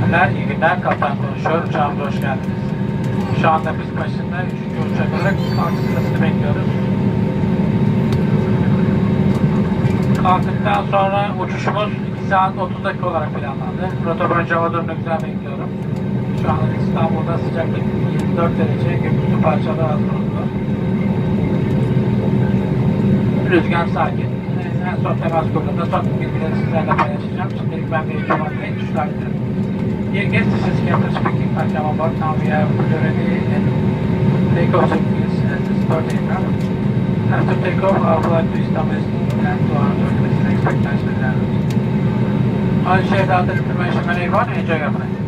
teşekkürler, iyi günler. Kaptan konuşuyor. Uçağımıza hoş geldiniz. Şu anda biz başında 3. uçak olarak kalkış sırasını bekliyoruz. Kalktıktan sonra uçuşumuz 2 saat 30 dakika olarak planlandı. Rota boyunca hava durumunu güzel bekliyorum. Şu anda İstanbul'da sıcaklık 24 derece, gökyüzü parçalı az bulutlu. Rüzgar sakin. En son temas kurduğumda son bilgileri sizlerle paylaşacağım. Şimdilik ben bir ekimanla tuşlardım. Dear guests, this is Captain speaking. Welcome aboard. Now we have already in takeoff sequence at the start aircraft. After takeoff, our flight to Istanbul is planned to our service and expectations with landers. I'll share that information with everyone. Enjoy your flight.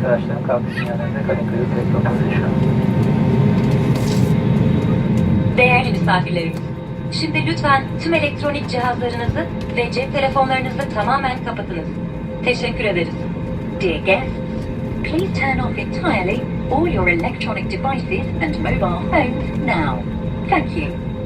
araçların kalkışın yanlarında Kadıköy direkt oturuyor şu an. Değerli misafirlerimiz, şimdi lütfen tüm elektronik cihazlarınızı ve cep telefonlarınızı tamamen kapatınız. Teşekkür ederiz. Dear guests, please turn off entirely all your electronic devices and mobile phones now. Thank you.